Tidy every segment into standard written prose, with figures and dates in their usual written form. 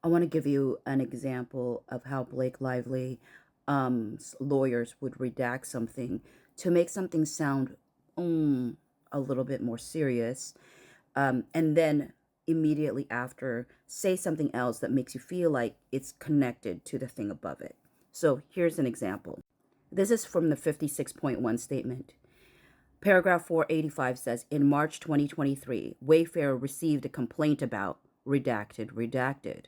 I want to give you an example of how Blake Lively lawyers would redact something to make something sound a little bit more serious, and then immediately after say something else that makes you feel like it's connected to the thing above it. So here's an example. This is from the 56.1 statement. Paragraph 485 says, in March 2023, Wayfair received a complaint about redacted.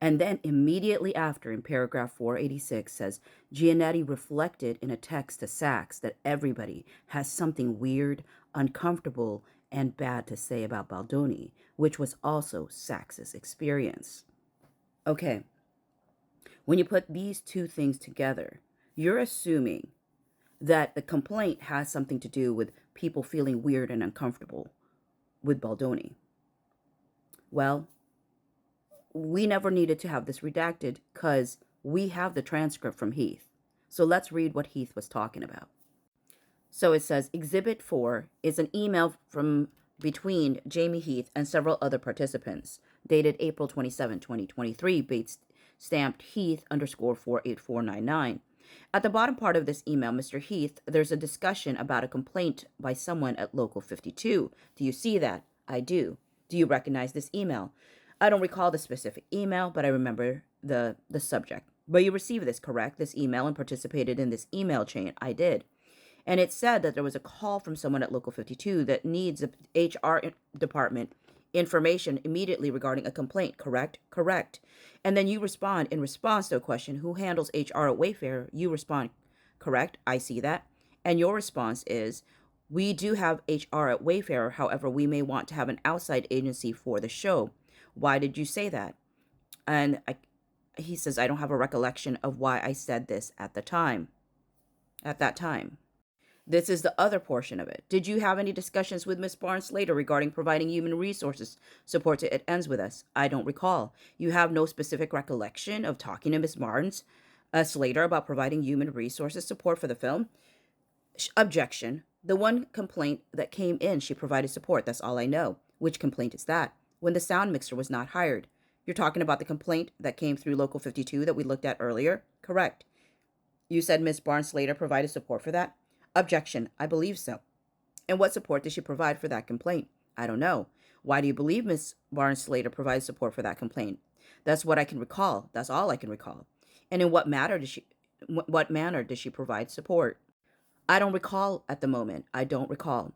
And then immediately after, in paragraph 486, says, Giannetti reflected in a text to Sachs that everybody has something weird, uncomfortable, and bad to say about Baldoni, which was also Sachs's experience. Okay, when you put these two things together, you're assuming that the complaint has something to do with people feeling weird and uncomfortable with Baldoni. Well, we never needed to have this redacted because we have the transcript from Heath. So let's read what Heath was talking about. So it says, Exhibit 4 is an email from between Jamey, Heath, and several other participants, dated April 27, 2023, stamped Heath _48499. At the bottom part of this email, Mr. Heath, there's a discussion about a complaint by someone at Local 52. Do you see that? I do. Do you recognize this email? I don't recall the specific email, but I remember the subject. But you received this, correct? This email and participated in this email chain. I did. And it said that there was a call from someone at Local 52 that needs the HR department information immediately regarding a complaint, correct? Correct. And then you respond in response to a question, who handles HR at Wayfair? You respond, correct? I see that. And your response is, we do have HR at Wayfair. However, we may want to have an outside agency for the show. Why did you say that? And he says, I don't have a recollection of why I said this at that time. This is the other portion of it. Did you have any discussions with Ms. Barnes Slater regarding providing human resources support to It Ends With Us? I don't recall. You have no specific recollection of talking to Ms. Barnes Slater about providing human resources support for the film? Objection. The one complaint that came in, she provided support. That's all I know. Which complaint is that? When the sound mixer was not hired. You're talking about the complaint that came through Local 52 that we looked at earlier? Correct. You said Ms. Barnes Slater provided support for that? Objection. I believe so. And what support did she provide for that complaint? I don't know. Why do you believe Ms. Barnes Slater provided support for that complaint? That's what I can recall. That's all I can recall. And in what manner did she provide support? I don't recall at the moment. I don't recall.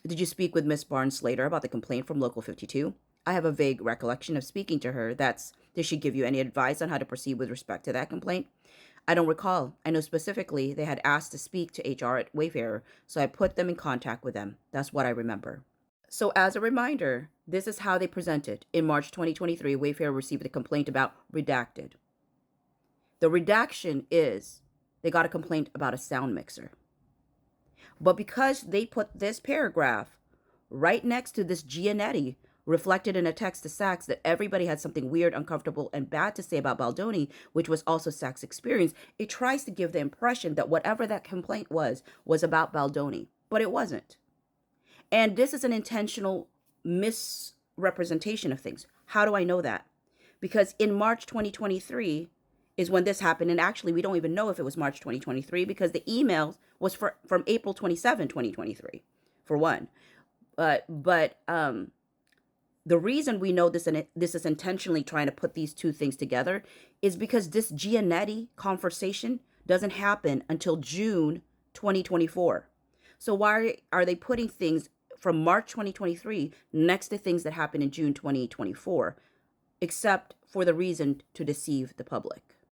Did you speak with Ms. Barnes Slater about the complaint from Local 52? I have a vague recollection of speaking to her. Did she give you any advice on how to proceed with respect to that complaint? I don't recall. I know specifically they had asked to speak to HR at Wayfair, so I put them in contact with them. That's what I remember. So as a reminder, this is how they presented. In March 2023, Wayfair received a complaint about redacted. The redaction is they got a complaint about a sound mixer. But because they put this paragraph right next to this Giannetti, reflected in a text to Sachs that everybody had something weird, uncomfortable, and bad to say about Baldoni, which was also Sachs' experience, it tries to give the impression that whatever that complaint was about Baldoni, but it wasn't. And this is an intentional misrepresentation of things. How do I know that? Because in March 2023 is when this happened, and actually we don't even know if it was March 2023 because the email was from April 27, 2023, for one. But the reason we know this is intentionally trying to put these two things together is because this Giannetti conversation doesn't happen until June 2024. So why are they putting things from March 2023 next to things that happen in June 2024, except for the reason to deceive the public?